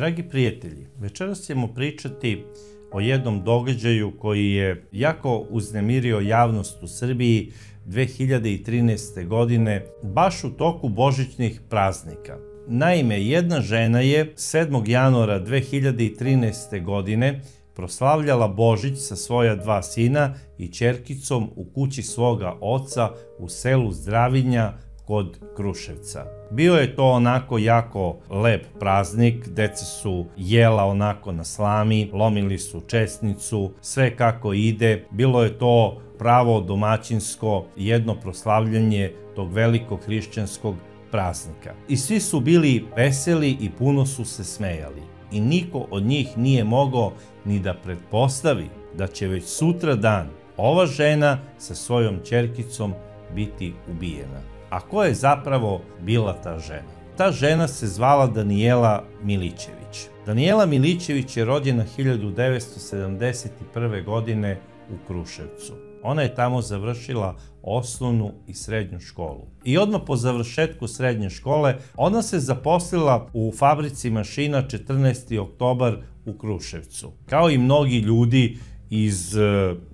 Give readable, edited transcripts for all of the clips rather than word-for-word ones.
Dragi prijatelji, večeras ćemo pričati o jednom događaju koji je jako uznemirio javnost u Srbiji 2013. godine, baš u toku božićnih praznika. Naime, jedna žena je 7. januara 2013. godine proslavljala Božić sa svoja dva sina i ćerkicom u kući svoga oca u selu Zdravinja kod Kruševca. Bio je to onako jako lep praznik, deca su jela onako na slami, lomili su česnicu, sve kako ide. Bilo je to pravo domaćinsko jedno proslavljanje tog velikog hrišćanskog praznika. I svi su bili veseli i puno su se smejali. I niko od njih nije mogao ni da pretpostavi da će već sutra dan ova žena sa svojom ćerkicom biti ubijena. A ko je zapravo bila ta žena? Ta žena se zvala Danijela Milićević. Danijela Milićević je rođena 1971. godine u Kruševcu. Ona je tamo završila osnovnu i srednju školu. I odmah po završetku srednje škole ona se zaposlila u fabrici mašina 14. oktobar u Kruševcu. Kao i mnogi ljudi iz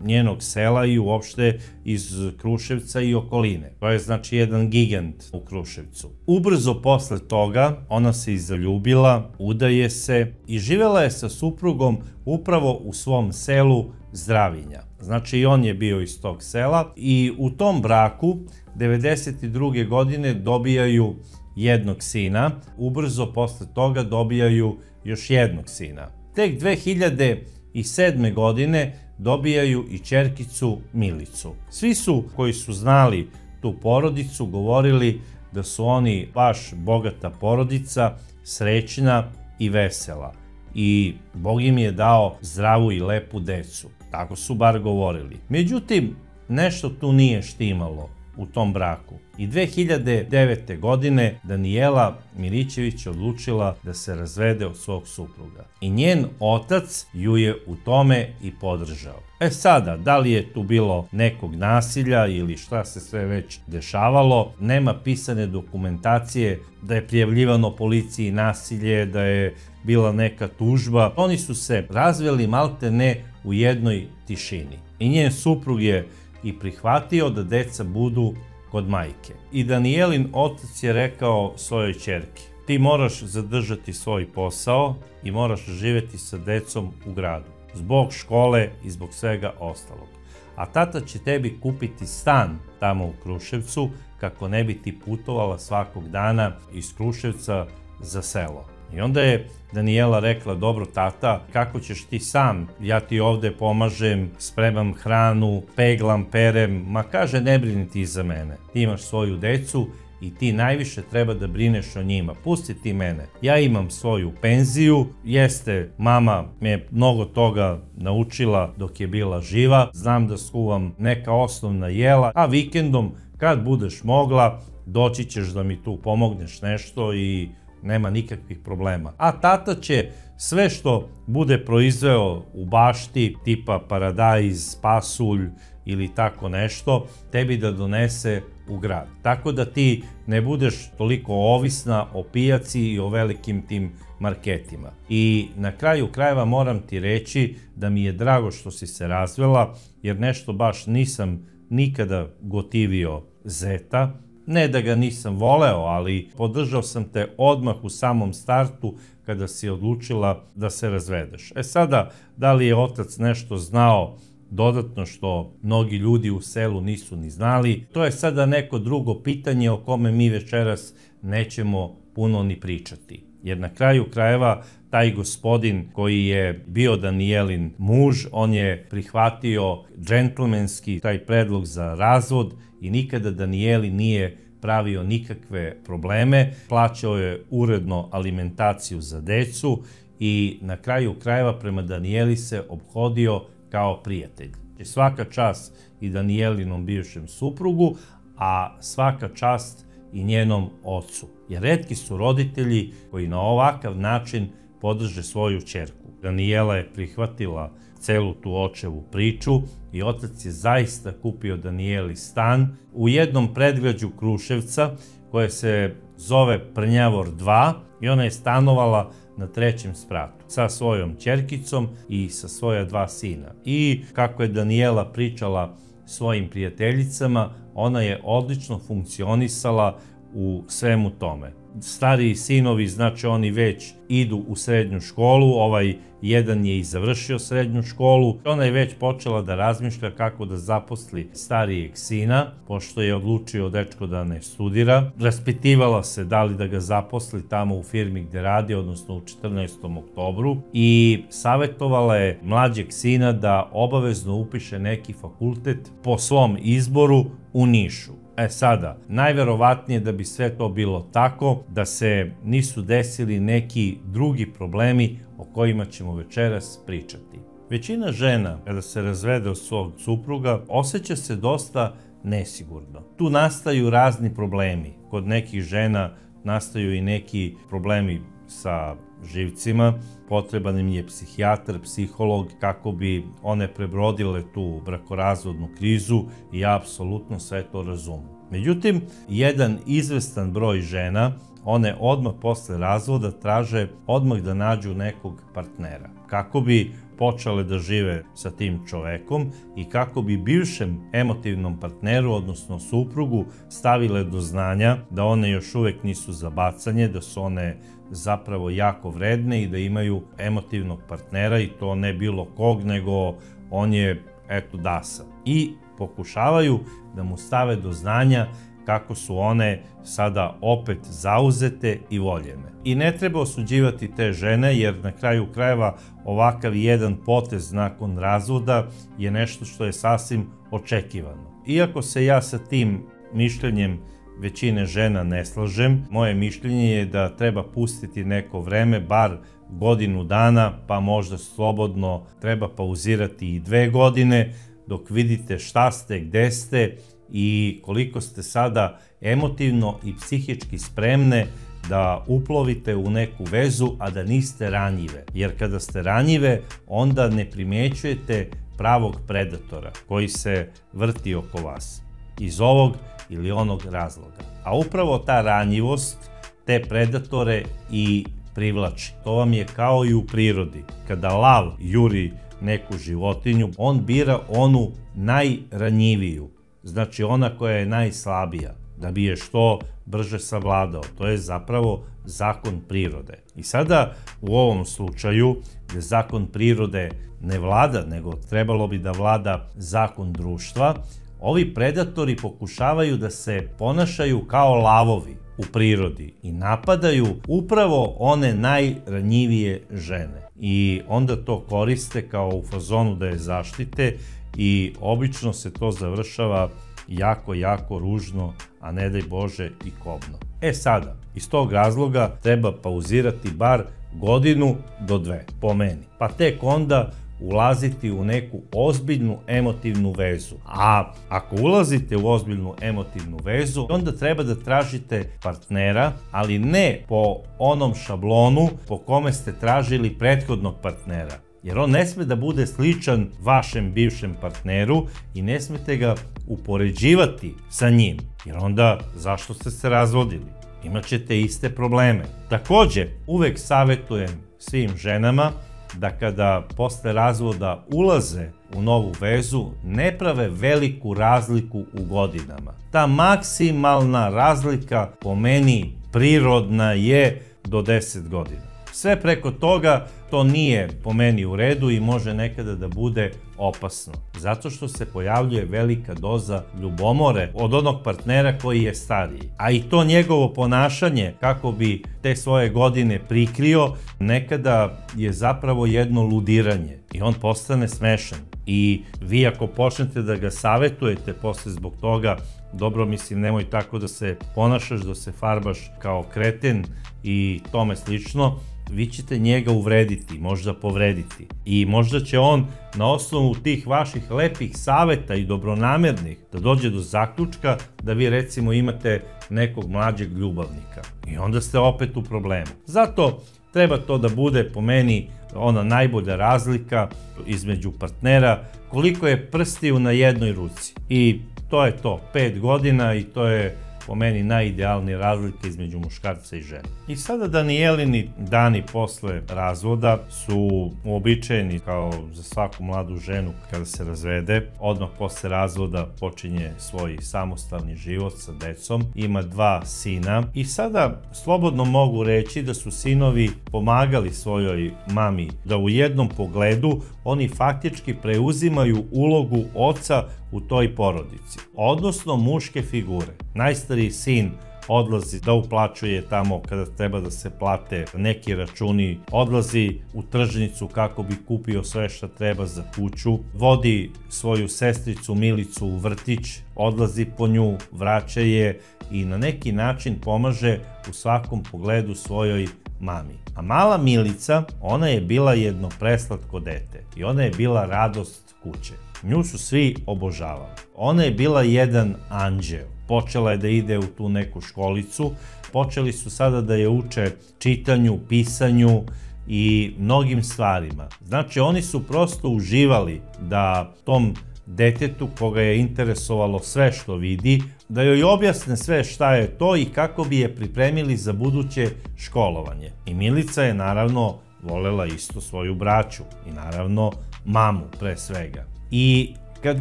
njenog sela i uopšte iz Kruševca i okoline. To je znači jedan gigant u Kruševcu. Ubrzo posle toga ona se i zaljubila, udaje se i živela je sa suprugom upravo u svom selu Zdravinja. Znači i on je bio iz tog sela i u tom braku 1992. godine dobijaju jednog sina, ubrzo posle toga dobijaju još jednog sina. Tek 2007. godine dobijaju i ćerkicu Milicu. Svi su koji su znali tu porodicu govorili da su oni baš bogata porodica, srećna i vesela. I Bog im je dao zdravu i lepu decu. Tako su bar govorili. Međutim, nešto tu nije štimalo u tom braku. I 2009. godine Danijela Milićević odlučila da se razvede od svog supruga. I njen otac ju je u tome i podržao. Sada, da li je tu bilo nekog nasilja ili šta se sve već dešavalo, nema pisane dokumentacije da je prijavljivano policiji nasilje, da je bila neka tužba. Oni su se razveli malte ne u jednoj tišini. I njen suprug je i prihvatio da deca budu kod majke. I Danijelin otac je rekao svojoj ćerki: ti moraš zadržati svoj posao i moraš živjeti sa decom u gradu, zbog škole i zbog svega ostalog. A tata će tebi kupiti stan tamo u Kruševcu kako ne bi ti putovala svakog dana iz Kruševca za selo. I onda je Danijela rekla: dobro tata, kako ćeš ti sam? Ja ti ovde pomažem, spremam hranu, peglam, perem. Ma kaže, ne brini ti za mene. Ti imaš svoju decu i ti najviše treba da brineš o njima. Pusti ti mene. Ja imam svoju penziju. Jeste, mama me je mnogo toga naučila dok je bila živa. Znam da skuvam neka osnovna jela, a vikendom kad budeš mogla doći ćeš da mi tu pomogneš nešto i nema nikakvih problema. A tata će sve što bude proizveo u bašti, tipa paradajz, pasulj ili tako nešto, tebi da donese u grad. Tako da ti ne budeš toliko ovisna o pijaci i o velikim tim marketima. I na kraju krajeva moram ti reći da mi je drago što si se razvela, jer nešto baš nisam nikada gotivio zeta. Ne da ga nisam voleo, ali podržao sam te odmah u samom startu kada si odlučila da se razvedeš. Sada, da li je otac nešto znao dodatno što mnogi ljudi u selu nisu ni znali, to je sada neko drugo pitanje o kome mi večeras nećemo puno ni pričati. Jer na kraju krajeva taj gospodin koji je bio Danijelin muž, on je prihvatio džentlmenski taj predlog za razvod i nikada Danijeli nije pravio nikakve probleme. Plaćao je uredno alimentaciju za decu i na kraju krajeva prema Danijeli se ophodio kao prijatelj. Svaka čast i Danijelinom bivšem suprugu, a svaka čast i njenom ocu. Jer retki su roditelji koji na ovakav način podrže svoju ćerku. Danijela je prihvatila celu tu očevu priču i otac je zaista kupio Danijeli stan u jednom predgrađu Kruševca koje se zove Prnjavor 2 i ona je stanovala na 3. spratu sa svojom ćerkicom i sa svoja 2 sina. I kako je Danijela pričala svojim prijateljicama, ona je odlično funkcionisala u svemu tome. Stariji sinovi, znači oni već idu u srednju školu, ovaj jedan je i završio srednju školu. Ona je već počela da razmišlja kako da zaposli starijeg sina, pošto je odlučio dečko da ne studira. Raspitivala se da li da ga zaposli tamo u firmi gde radi, odnosno u 14. oktobru, i savjetovala je mlađeg sina da obavezno upiše neki fakultet po svom izboru u Nišu. Sada, najverovatnije da bi sve to bilo tako, da se nisu desili neki drugi problemi o kojima ćemo večeras pričati. Većina žena, kada se razvede od svog supruga, osjeća se dosta nesigurno. Tu nastaju razni problemi. Kod nekih žena nastaju i neki problemi sa živcima, potreban im je psihijatar, psiholog, kako bi one prebrodile tu brakorazvodnu krizu, i ja apsolutno sve to razumem. Međutim, jedan izvestan broj žena, one odmah posle razvoda traže odmah da nađu nekog partnera, kako bi počele da žive sa tim čovekom i kako bi bivšem emotivnom partneru, odnosno suprugu, stavile do znanja da one još uvek nisu za bacanje, da su one zapravo jako vredne i da imaju emotivnog partnera, i to ne bilo kog, nego on je, eto, Dasa. I pokušavaju da mu stave do znanja kako su one sada opet zauzete i voljene. I ne treba osuđivati te žene, jer na kraju krajeva ovakav jedan potez nakon razvoda je nešto što je sasvim očekivano. Iako se ja sa tim mišljenjem većine žena ne slažem, moje mišljenje je da treba pustiti neko vreme, bar godinu dana, pa možda slobodno treba pauzirati i 2 godine, dok vidite šta ste, gde ste i koliko ste sada emotivno i psihički spremne da uplovite u neku vezu, a da niste ranjive. Jer kada ste ranjive, onda ne primećujete pravog predatora koji se vrti oko vas, iz ovog ili onog razloga. A upravo ta ranjivost te predatore i privlači. To vam je kao i u prirodi. Kada lav juri neku životinju, on bira onu najranjiviju, znači ona koja je najslabija, da bi je što brže savladao. To je zapravo zakon prirode. I sada u ovom slučaju, gde zakon prirode ne vlada, nego trebalo bi da vlada zakon društva, ovi predatori pokušavaju da se ponašaju kao lavovi u prirodi i napadaju upravo one najranjivije žene. I onda to koriste kao u fazonu da je zaštite, i obično se to završava jako, jako ružno, a ne daj Bože i kobno. Sada, iz tog razloga treba pauzirati bar 1 do 2, po meni. Pa tek onda ulaziti u neku ozbiljnu emotivnu vezu. A ako ulazite u ozbiljnu emotivnu vezu, onda treba da tražite partnera, ali ne po onom šablonu po kome ste tražili prethodnog partnera. Jer on ne sme da bude sličan vašem bivšem partneru i ne smete ga upoređivati sa njim. Jer onda zašto ste se razvodili? Imaćete iste probleme. Takođe, uvek savjetujem svim ženama da kada posle razvoda ulaze u novu vezu, ne prave veliku razliku u godinama. Ta maksimalna razlika, po meni, prirodna je do 10 godina. Sve preko toga, to nije po meni u redu i može nekada da bude opasno. Zato što se pojavljuje velika doza ljubomore od onog partnera koji je stariji. A i to njegovo ponašanje, kako bi te svoje godine prikrio, nekada je zapravo jedno ludiranje i on postane smešan. I vi ako počnete da ga savjetujete posle zbog toga, dobro, mislim, nemoj tako da se ponašaš, da se farbaš kao kreten i tome slično, vi ćete njega uvrediti, možda povrediti. I možda će on na osnovu tih vaših lepih saveta i dobronamernih da dođe do zaključka da vi recimo imate nekog mlađeg ljubavnika. I onda ste opet u problemu. Zato treba to da bude, po meni, ona najbolja razlika između partnera, koliko je prstiju na jednoj ruci. I to je to, 5 godina, i to je po meni najidealnija razlika između muškarca i žene. I sada Danijelini dani posle razvoda su uobičajeni kao za svaku mladu ženu kada se razvede. Odmah posle razvoda počinje svoj samostalni život sa decom. Ima 2 sina i sada slobodno mogu reći da su sinovi pomagali svojoj mami da u jednom pogledu oni faktički preuzimaju ulogu oca u toj porodici, odnosno muške figure. Najstariji sin odlazi da uplaćuje tamo kada treba da se plate neki računi, odlazi u tržnicu kako bi kupio sve što treba za kuću, vodi svoju sestricu Milicu u vrtić, odlazi po nju, vraća je i na neki način pomaže u svakom pogledu svojoj mami. A mala Milica, ona je bila jedno preslatko dete i ona je bila radost kuće. Nju su svi obožavali. Ona je bila jedan anđeo. Počela je da ide u tu neku školicu. Počeli su sada da je uče čitanju, pisanju i mnogim stvarima. Znači, oni su prosto uživali da tom detetu koga je interesovalo sve što vidi, da joj objasne sve šta je to i kako bi je pripremili za buduće školovanje. I Milica je naravno volela isto svoju braću i naravno mamu pre svega. I kad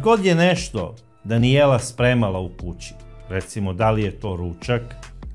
god je nešto Danijela spremala u kući, recimo da li je to ručak,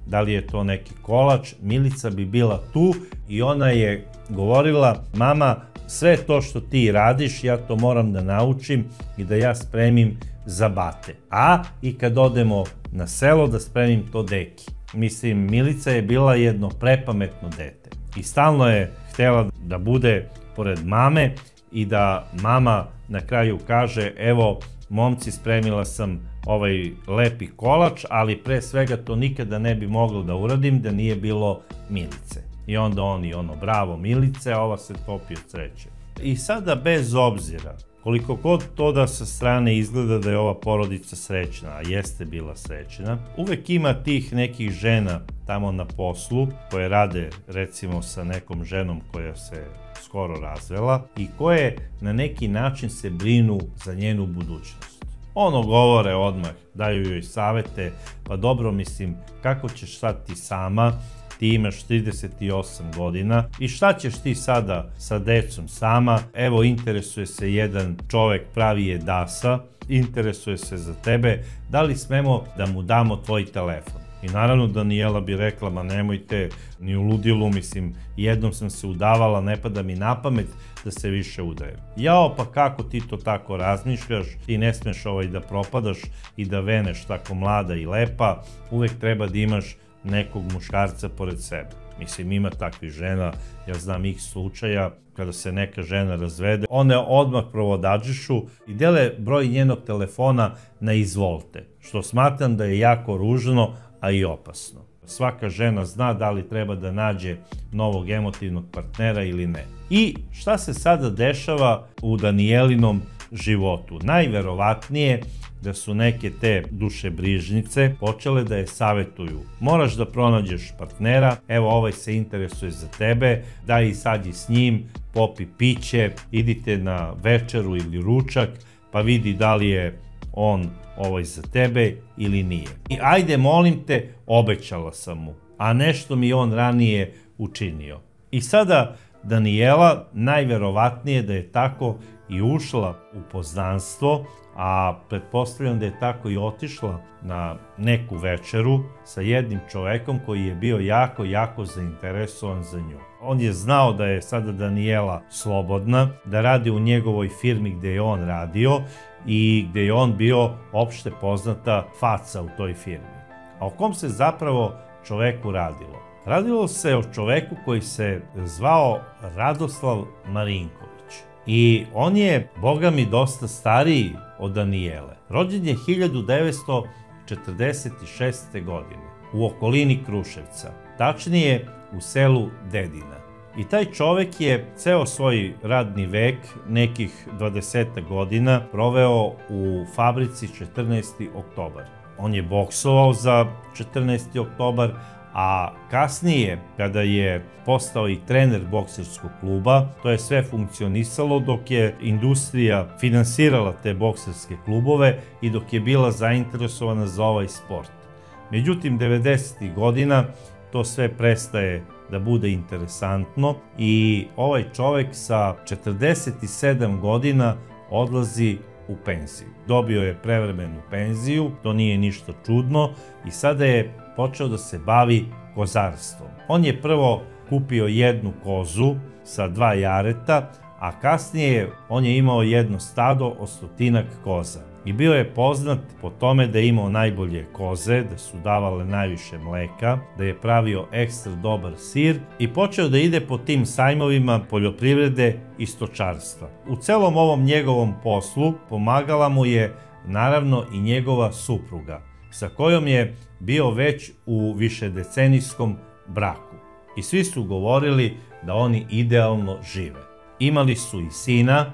da li je to neki kolač, Milica bi bila tu i ona je govorila: mama, sve to što ti radiš, ja to moram da naučim i da ja spremim za bate. A i kad odemo na selo da spremim to deki. Mislim, Milica je bila jedno prepametno dete i stalno je htjela da bude pored mame i da mama na kraju kaže: evo, momci, spremila sam ovaj lepi kolač, ali pre svega to nikada ne bi moglo da uradim da nije bilo Milice. I onda oni bravo Milice, a ova se topi od sreće. I sada bez obzira koliko god to da sa strane izgleda da je ova porodica srećna, a jeste bila srećna, uvek ima tih nekih žena tamo na poslu koje rade recimo sa nekom ženom koja se skoro razvela i koje na neki način se brinu za njenu budućnost. Ono govore odmah, daju joj savete: pa dobro, mislim, kako ćeš sad ti sama, ti imaš 38 godina i šta ćeš ti sada sa decom sama, evo interesuje se jedan čovek, pravi je dasa, interesuje se za tebe, da li smemo da mu damo tvoj telefon? I naravno Danijela bi rekla: ma nemojte, ni u ludilu, mislim, jednom sam se udavala, ne pada mi na pamet da se više udajem. Jao, pa kako ti to tako razmišljaš, ti ne smeš da propadaš i da veneš tako mlada i lepa, uvek treba da imaš nekog muškarca pored sebe. Mislim, ima takvih žena, ja znam ih slučaja, kada se neka žena razvede, one odmah provodadžišu i dele broj njenog telefona na izvolte, što smatram da je jako ružno, a i opasno. Svaka žena zna da li treba da nađe novog emotivnog partnera ili ne. I šta se sada dešava u Danijelinom životu? Najverovatnije da su neke te dušebrižnice počele da je savetuju: moraš da pronađeš partnera, evo ovaj se interesuje za tebe, daj izađi s njim, popi piće, idite na večeru ili ručak, pa vidi da li je on za tebe ili nije. I ajde, molim te, obećala sam mu, a nešto mi on ranije učinio. I sada Danijela, najverovatnije da je tako i ušla u poznanstvo, a pretpostavljam da je tako i otišla na neku večeru sa jednim čovekom koji je bio jako zainteresovan za nju. On je znao da je sada Danijela slobodna, da radi u njegovoj firmi gde je on radio i gde je on bio opšte poznata faca u toj firmi. A o kom se zapravo čoveku radilo? Radilo se o čoveku koji se zvao Radoslav Marinković. I on je, boga mi, dosta stariji od Danijele. Rođen je 1946. godine u okolini Kruševca, tačnije u selu Dedina. I taj čovek je ceo svoj radni vek, nekih 20 godina, proveo u fabrici 14. oktobar. On je boksovao za 14. oktobar, a kasnije, kada je postao i trener bokserskog kluba, to je sve funkcionisalo dok je industrija finansirala te bokserske klubove i dok je bila zainteresovana za ovaj sport. Međutim, 90. godina to sve prestaje da bude interesantno i ovaj čovek sa 47 godina odlazi u penziju. Dobio je prevremenu penziju, to nije ništa čudno i sada je počeo da se bavi kozarstvom. On je prvo kupio jednu kozu sa 2 jareta, a kasnije on je imao jedno stado od 100 koza. I bio je poznat po tome da je imao najbolje koze, da su davale najviše mleka, da je pravio ekstra dobar sir i počeo da ide po tim sajmovima poljoprivrede i stočarstva. U celom ovom njegovom poslu pomagala mu je naravno i njegova supruga, sa kojom je bio već u višedecenijskom braku. I svi su govorili da oni idealno žive. Imali su i sina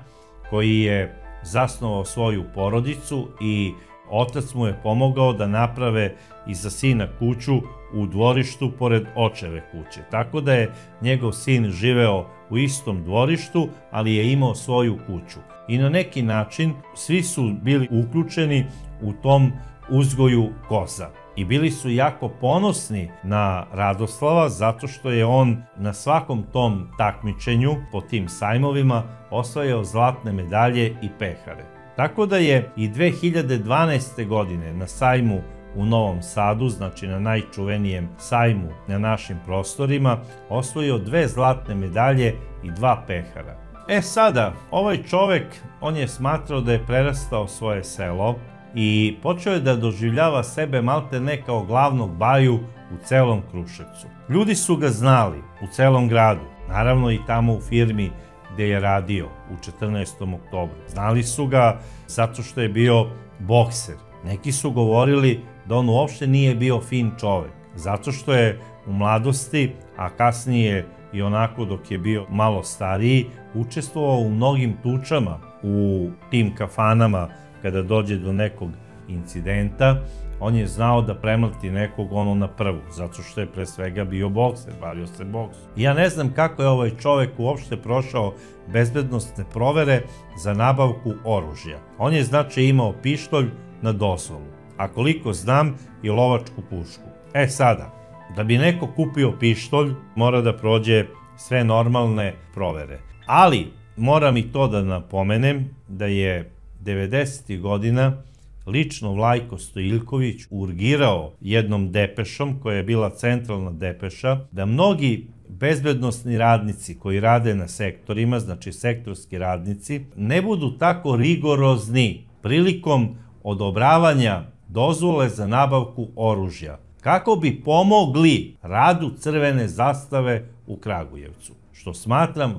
koji je zasnovao svoju porodicu i otac mu je pomogao da naprave i za sina kuću u dvorištu pored očeve kuće. Tako da je njegov sin živeo u istom dvorištu, ali je imao svoju kuću. I na neki način svi su bili uključeni u tom uzgoju koza. I bili su jako ponosni na Radoslava zato što je on na svakom tom takmičenju po tim sajmovima osvajao zlatne medalje i pehare. Tako da je i 2012. godine na sajmu u Novom Sadu, znači na najčuvenijem sajmu na našim prostorima, osvojio 2 zlatne medalje i 2 pehara. Sada, ovaj čovek, on je smatrao da je prerastao svoje selo i počeo je da doživljava sebe malte ne kao glavnog baju u celom Kruševcu. Ljudi su ga znali u celom gradu, naravno i tamo u firmi gde je radio u 14. oktobru. Znali su ga zato što je bio bokser. Neki su govorili da on uopšte nije bio fin čovek, zato što je u mladosti, a kasnije i onako dok je bio malo stariji, učestvovao u mnogim tučama u tim kafanama. Kada dođe do nekog incidenta, on je znao da premlati nekog ono na prvu, zato što je pre svega bio bokser, bavio se boksom. Ja ne znam kako je ovaj čovek uopšte prošao bezbednosne provere za nabavku oružja. On je znači imao pištolj na dozvolu, a koliko znam i lovačku pušku. Sada, da bi neko kupio pištolj, mora da prođe sve normalne provere. Ali, moram i to da napomenem da je 90. godina lično Vlajko Stojiljković urgirao jednom depešom, koja je bila centralna depeša, da mnogi bezbednosni radnici koji rade na sektorima, znači sektorski radnici, ne budu tako rigorozni prilikom odobravanja dozvole za nabavku oružja, kako bi pomogli radu Crvene zastave u Kragujevcu, što smatram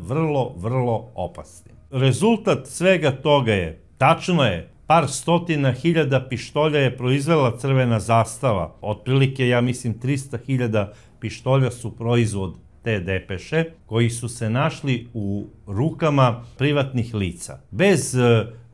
vrlo opasnim. Rezultat svega toga je, tačno je, par stotina hiljada pištolja je proizvela Crvena zastava. Otprilike, ja mislim, 300.000 pištolja su proizvod te depeše, koji su se našli u rukama privatnih lica. Bez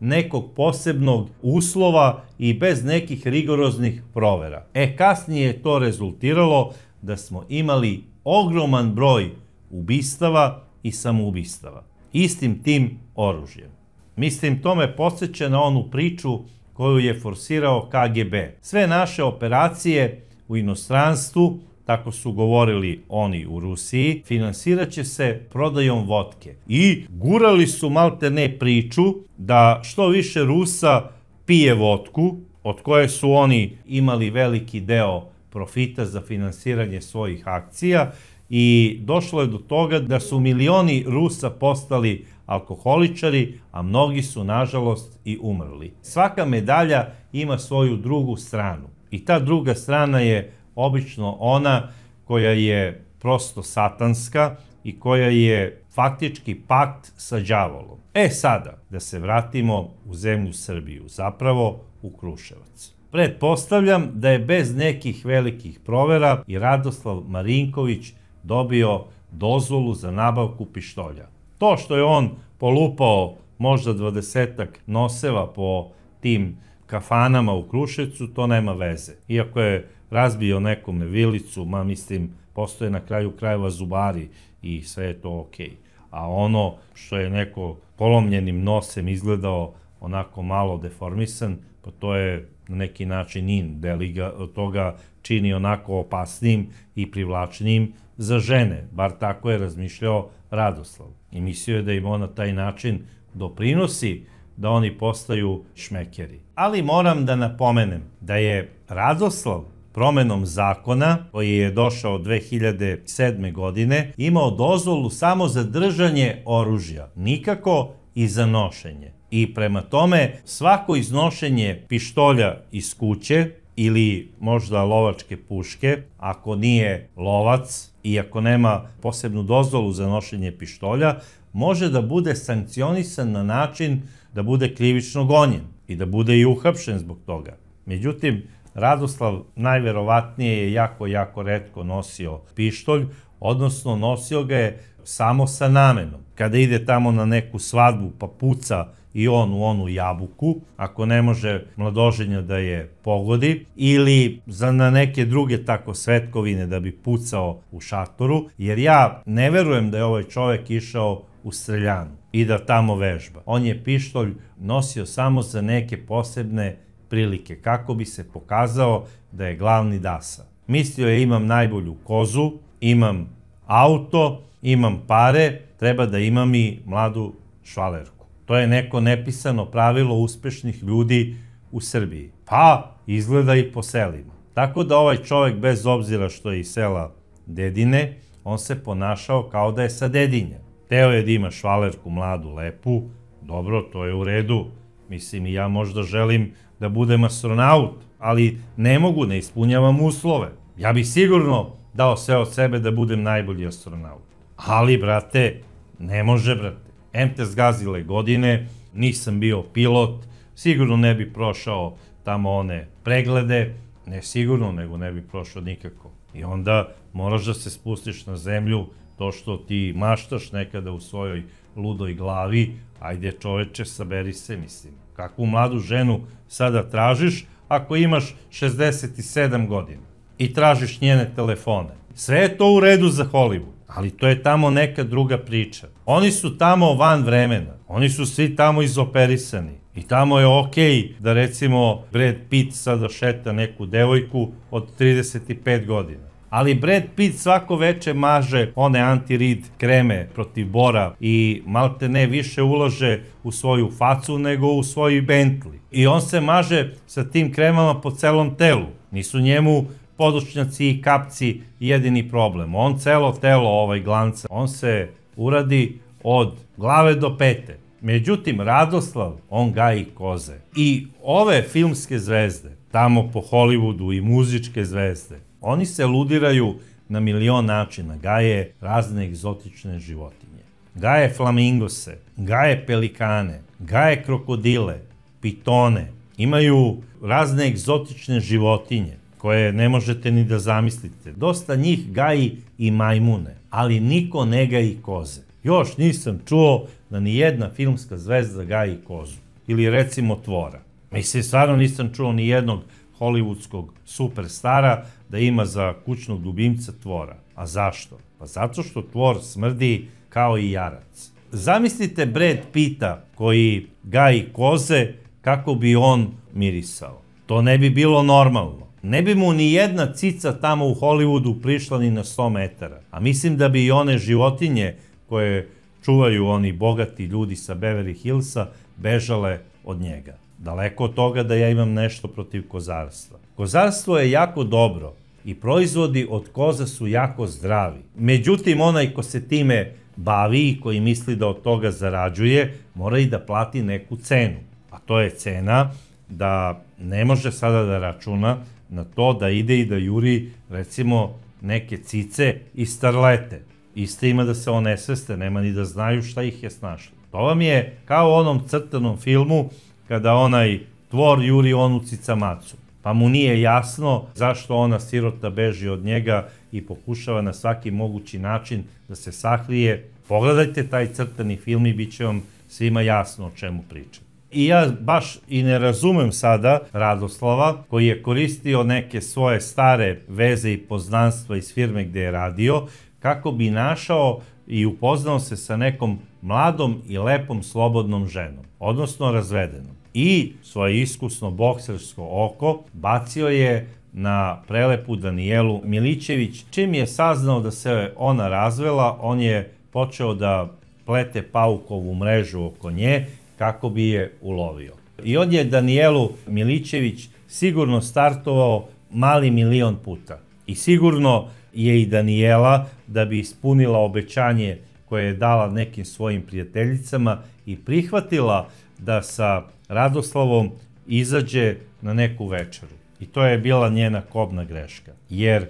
nekog posebnog uslova i bez nekih rigoroznih provera. Kasnije je to rezultiralo da smo imali ogroman broj ubistava i samoubistava istim tim oružjem. Mislim, to me podsjeća na onu priču koju je forsirao KGB. Sve naše operacije u inostranstvu, tako su govorili oni u Rusiji, finansirat će se prodajom vodke. I gurali su malte ne priču da što više Rusa pije vodku, od koje su oni imali veliki deo profita za finansiranje svojih akcija, i došlo je do toga da su milioni Rusa postali alkoholičari, a mnogi su, nažalost, i umrli. Svaka medalja ima svoju drugu stranu i ta druga strana je obično ona koja je prosto satanska i koja je faktički pakt sa đavolom. Sada, da se vratimo u zemlju Srbiju, zapravo u Kruševac. Pretpostavljam da je bez nekih velikih provera i Radoslav Marinković dobio dozvolu za nabavku pištolja. To što je on polupao možda 20-ak noseva po tim kafanama u Kruševcu, to nema veze. Iako je razbio nekome vilicu, mislim, postoje na kraju krajeva zubari i sve je to okej. A ono što je neko polomljenim nosem izgledao onako malo deformisan, pa to je na neki način in, deli ga od toga čini onako opasnim i privlačnim za žene, bar tako je razmišljao Radoslav. I mislio je da im on na taj način doprinosi da oni postaju šmekeri. Ali moram da napomenem da je Radoslav promenom zakona, koji je došao 2007. godine, imao dozvolu samo za držanje oružja, nikako i za nošenje. I prema tome, svako iznošenje pištolja iz kuće ili možda lovačke puške, ako nije lovac i ako nema posebnu dozvolu za nošenje pištolja, može da bude sankcionisan na način da bude krivično gonjen i da bude i uhapšen zbog toga. Međutim, Radoslav najverovatnije je jako retko nosio pištolj, odnosno nosio ga je samo sa namenom. Kada ide tamo na neku svadbu pa puca i on u onu jabuku, ako ne može mladoženja da je pogodi, ili na neke druge tako svetkovine da bi pucao u šatoru, jer ja ne verujem da je ovaj čovek išao u streljanu i da tamo vežba. On je pištolj nosio samo za neke posebne prilike, kako bi se pokazao da je glavni dasa. Mislio je imam najbolju kozu, imam auto, imam pare, treba da imam i mladu švalerku. To je neko nepisano pravilo uspešnih ljudi u Srbiji. Pa izgleda i po selima. Tako da ovaj čovjek, bez obzira što je iz sela Dedine, on se ponašao kao da je sa Dedinja. Teo je da ima švalerku mladu, lepu, dobro, to je u redu. Mislim, i ja možda želim da budem astronaut, ali ne mogu, ne ispunjavam uslove. Ja bih sigurno dao sve od sebe da budem najbolji astronaut. Ali, brate, ne može, brate. Em te zgazile godine, nisam bio pilot, sigurno ne bi prošao tamo one preglede, ne sigurno, nego ne bi prošao nikako. I onda moraš da se spustiš na zemlju, to što ti maštaš nekada u svojoj ludoj glavi, ajde čoveče, saberi se, mislim. Kakvu mladu ženu sada tražiš ako imaš 67 godina i tražiš njene telefone? Sve je to u redu za Hollywood, ali to je tamo neka druga priča. Oni su tamo van vremena, oni su svi tamo izoperisani i tamo je okej da recimo Brad Pitt sada šeta neku devojku od 35 godina. Ali Brad Pitt svako veče maže one anti-rid kreme protiv bora i malte ne više ulaže u svoju facu nego u svoju Bentley. I on se maže sa tim kremama po celom telu. Nisu njemu podočnjaci i kapci jedini problem. On celo telo glanca, on se uradi od glave do pete. Međutim, Radoslav, on gaji koze. I ove filmske zvezde, tamo po Hollywoodu i muzičke zvezde, oni se ludiraju na milion načina, gaje razne egzotične životinje. Gaje flamingose, gaje pelikane, gaje krokodile, pitone. Imaju razne egzotične životinje koje ne možete ni da zamislite. Dosta njih gaji i majmune, ali niko ne gaji koze. Još nisam čuo da ni jedna filmska zvezda gaji kozu. Ili recimo tvora. Mislim, stvarno nisam čuo ni jednog hollywoodskog superstara da ima za kućnog ljubimca tvora. A zašto? Pa zato što tvor smrdi kao i jarac. Zamislite Brad Pitta koji gaji koze, kako bi on mirisao. To ne bi bilo normalno. Ne bi mu ni jedna cica tamo u Hollywoodu prišla ni na 100 metara. A mislim da bi i one životinje koje čuvaju oni bogati ljudi sa Beverly Hillsa bežale od njega. Daleko od toga da ja imam nešto protiv kozarstva. Kozarstvo je jako dobro i proizvodi od koza su jako zdravi. Međutim, onaj ko se time bavi i koji misli da od toga zarađuje, mora i da plati neku cenu. A to je cena da ne može sada da računa na to da ide i da juri, recimo, neke cice i starlete. Isto ima da se onesveste, nema ni da znaju šta ih je snašlo. To vam je kao u onom crtanom filmu kada onaj tvor juri onu cicamacu. Pa mu nije jasno zašto ona sirota beži od njega i pokušava na svaki mogući način da se sakrije. Pogledajte taj crtani film i bit će vam svima jasno o čemu pričam. I ja baš i ne razumem sada Radoslava koji je koristio neke svoje stare veze i poznanstva iz firme gde je radio kako bi našao i upoznao se sa nekom mladom i lepom slobodnom ženom, odnosno razvedenom. i svoje iskusno boksersko oko bacio je na prelepu Danijelu Milićević. Čim je saznao da se ona razvela, on je počeo da plete paukovu mrežu oko nje kako bi je ulovio. I on je Danijelu Milićević sigurno startovao mali milion puta. I sigurno je i Danijela, da bi ispunila obećanje koje je dala nekim svojim prijateljicama i prihvatila da sa Radoslavom izađe na neku večeru. I to je bila njena kobna greška. Jer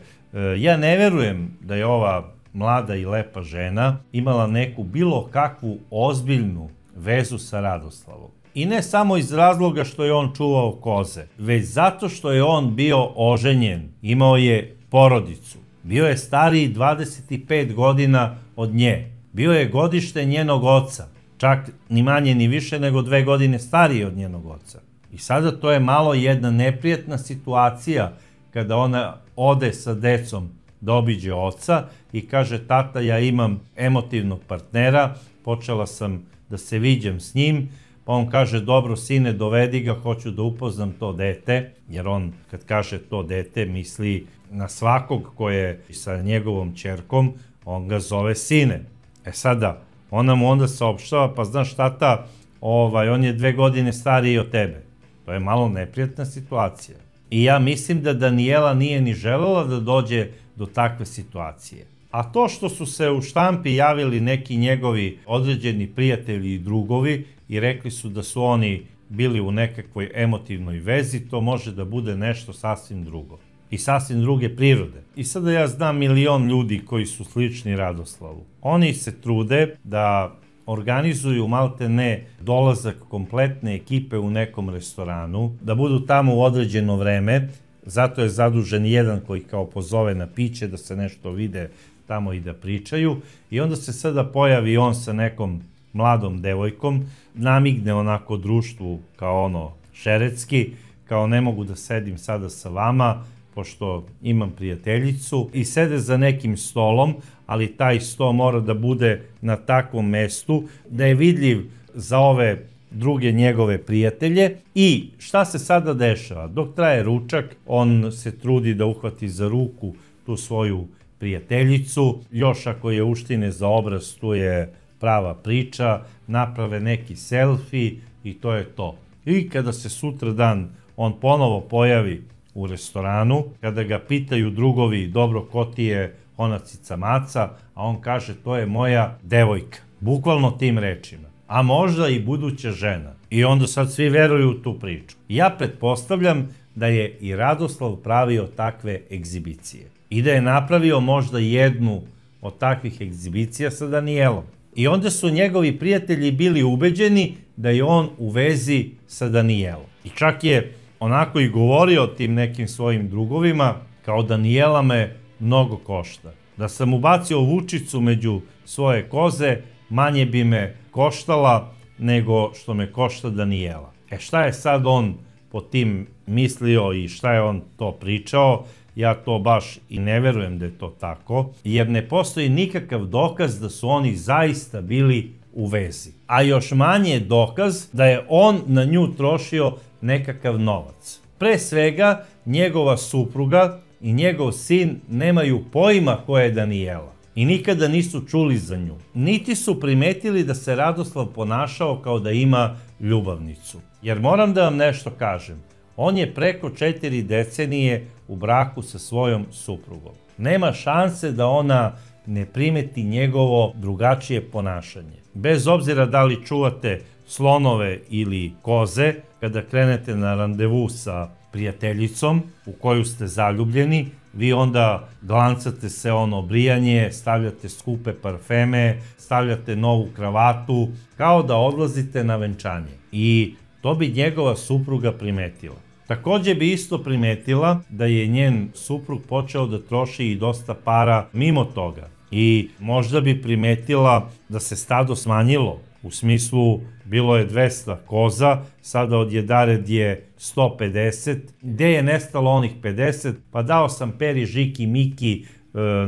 ja ne verujem da je ova mlada i lepa žena imala neku bilo kakvu ozbiljnu vezu sa Radoslavom. I ne samo iz razloga što je on čuvao koze, već zato što je on bio oženjen, imao je porodicu. Bio je stariji 25 godina od nje. Bio je godište njenog oca, čak ni manje ni više nego 2 godine stariji od njenog oca. I sada to je malo jedna neprijatna situacija kada ona ode sa decom da obiđe oca i kaže: tata, ja imam emotivnog partnera, počela sam da se viđam s njim. Pa on kaže: dobro sine, dovedi ga, hoću da upoznam to dete, jer on kad kaže to dete misli na svakog ko je sa njegovom ćerkom, on ga zove sine. E sada, ona mu onda saopštava: pa znaš tata, on je 2 godine stariji od tebe. To je malo neprijatna situacija. I ja mislim da Danijela nije ni želela da dođe do takve situacije. A to što su se u štampi javili neki njegovi određeni prijatelji i drugovi i rekli su da su oni bili u nekakvoj emotivnoj vezi, to može da bude nešto sasvim drugo i sasvim druge prirode. I sada ja znam milion ljudi koji su slični Radoslavu. Oni se trude da organizuju malte ne dolazak kompletne ekipe u nekom restoranu, da budu tamo u određeno vreme, zato je zadužen jedan koji kao pozove na piće da se nešto vide tamo i da pričaju, i onda se sada pojavi on sa nekom mladom devojkom, namigne onako društvu kao ono šeretski, kao ne mogu da sedim sada sa vama pošto imam prijateljicu, i sede za nekim stolom, ali taj sto mora da bude na takvom mestu da je vidljiv za ove druge njegove prijatelje. I šta se sada dešava? Dok traje ručak, on se trudi da uhvati za ruku tu svoju prijateljicu, još ako je uštine za obraz, tu je prava priča, naprave neki selfie i to je to. I kada se sutradan on ponovo pojavi u restoranu, kada ga pitaju drugovi: dobro, ko ti je ona cica maca, a on kaže: to je moja devojka, bukvalno tim rečima, a možda i buduća žena. I onda sad svi veruju u tu priču. Ja pretpostavljam da je i Radoslav pravio takve egzibicije i da je napravio možda jednu od takvih egzibicija sa Danijelom. I onda su njegovi prijatelji bili ubeđeni da je on u vezi sa Danijelom. I čak je onako i govorio tim nekim svojim drugovima, kao: Danijela me mnogo košta. Da sam ubacio vučicu među svoje koze, manje bi me koštala nego što me košta Danijela. E šta je sad on po tim mislio i šta je on to pričao, ja to baš i ne verujem da je to tako, jer ne postoji nikakav dokaz da su oni zaista bili u vezi. A još manje je dokaz da je on na nju trošio nekakav novac. Pre svega, njegova supruga i njegov sin nemaju pojma ko je Danijela i nikada nisu čuli za nju. Niti su primetili da se Radoslav ponašao kao da ima ljubavnicu. Jer moram da vam nešto kažem, on je preko 4 decenije u braku sa svojom suprugom. Nema šanse da ona ne primeti njegovo drugačije ponašanje. Bez obzira da li čuvate slonove ili koze, kada krenete na randevu sa prijateljicom u koju ste zaljubljeni, vi onda glancate se brijanje, stavljate skupe parfeme, stavljate novu kravatu, kao da odlazite na venčanje. I to bi njegova supruga primetila. Takođe bi isto primetila da je njen suprug počeo da troši i dosta para mimo toga. I možda bi primetila da se stado smanjilo. U smislu, bilo je 200 koza, sada odjedared je 150. Gde je nestalo onih 50? Pa dao sam Peri, Žiki, Miki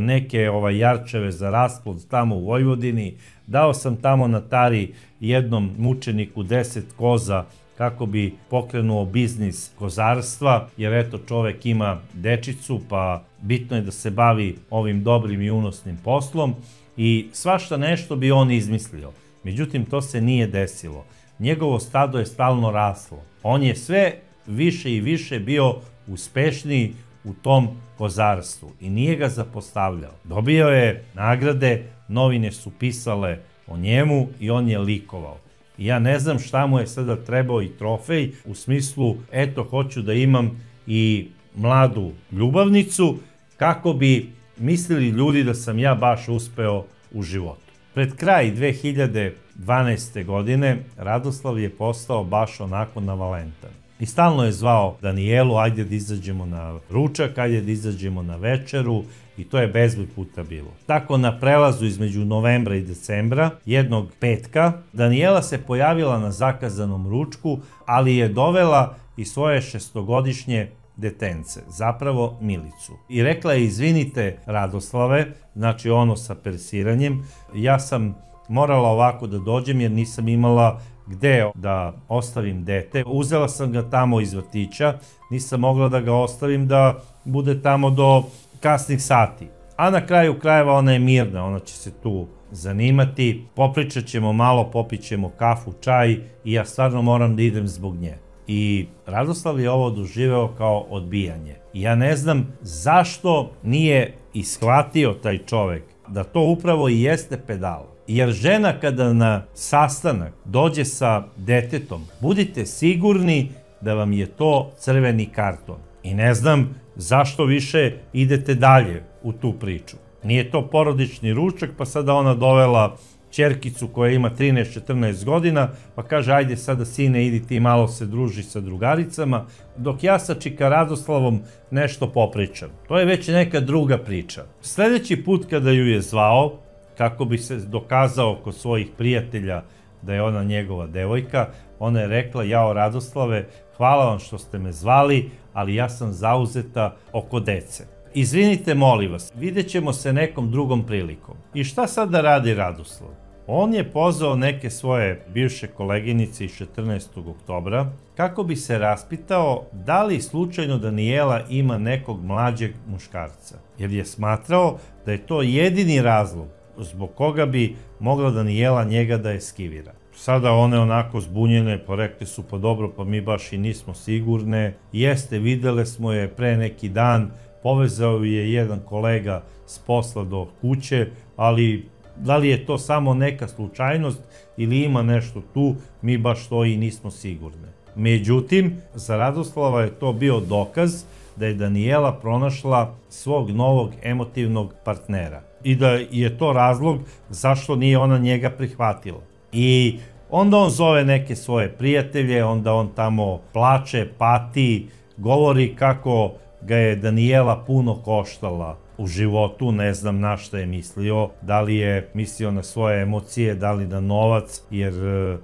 neke jarčeve za rasplod tamo u Vojvodini. Dao sam tamo na Tari jednom mučeniku 10 koza kako bi pokrenuo biznis kozarstva, jer eto čovek ima dečicu, pa bitno je da se bavi ovim dobrim i unosnim poslom i svašta nešto bi on izmislio. Međutim, to se nije desilo. Njegovo stado je stalno raslo. On je sve više i više bio uspešniji u tom kozarstvu i nije ga zapostavljao. Dobio je nagrade, novine su pisale o njemu i on je likovao. I ja ne znam šta mu je sada trebao i trofej, u smislu, eto, hoću da imam i mladu ljubavnicu, kako bi mislili ljudi da sam ja baš uspeo u životu. Pred kraj 2012. godine Radoslav je postao baš onako navalentan. I stalno je zvao Danijelu, ajde da izađemo na ručak, ajde da izađemo na večeru, i to je bezbroj puta bilo. Tako na prelazu između novembra i decembra, jednog petka, Danijela se pojavila na zakazanom ručku, ali je dovela i svoje 6-godišnje detence, zapravo Milicu. I rekla je, izvinite Radoslave, znači ono sa persiranjem, ja sam morala ovako da dođem jer nisam imala gde da ostavim dete. Uzela sam ga tamo iz vrtića, nisam mogla da ga ostavim da bude tamo do kasnih sati. A na kraju krajeva ona je mirna, ona će se tu zanimati, popričat ćemo malo, popit ćemo kafu, čaj i ja stvarno moram da idem zbog nje. I Radoslav je ovo doživeo kao odbijanje. I ja ne znam zašto nije ishvatio taj čovek da to upravo i jeste pedala. Jer žena kada na sastanak dođe sa detetom, budite sigurni da vam je to crveni karton. I ne znam zašto više idete dalje u tu priču. Nije to porodični ručak, pa sada ona dovela ćerkicu koja ima 13-14 godina, pa kaže, ajde sada sine, idi ti malo se druži sa drugaricama, dok ja sa čika Radoslavom nešto popričam. To je već neka druga priča. Sljedeći put kada ju je zvao, kako bi se dokazao kod svojih prijatelja da je ona njegova devojka, ona je rekla, jao Radoslave, hvala vam što ste me zvali, ali ja sam zauzeta oko dece. Izvinite, molim vas, vidjet ćemo se nekom drugom prilikom. I šta sad da radi Radoslav? On je pozvao neke svoje bivše koleginice iz 14. oktobra kako bi se raspitao da li slučajno Danijela ima nekog mlađeg muškarca. Jer je smatrao da je to jedini razlog zbog koga bi mogla Danijela njega da eskivira. Sada one onako zbunjene, pa rekli su, pa dobro, pa mi baš i nismo sigurne. Jeste, videle smo je pre neki dan, povezao je jedan kolega s posla do kuće, ali da li je to samo neka slučajnost ili ima nešto tu, mi baš to i nismo sigurne. Međutim, za Radoslava je to bio dokaz da je Danijela pronašla svog novog emotivnog partnera i da je to razlog zašto nije ona njega prihvatila. I onda on zove neke svoje prijatelje, onda on tamo plače, pati, govori kako ga je Danijela puno koštala u životu, ne znam na šta je mislio, da li je mislio na svoje emocije, da li na novac, jer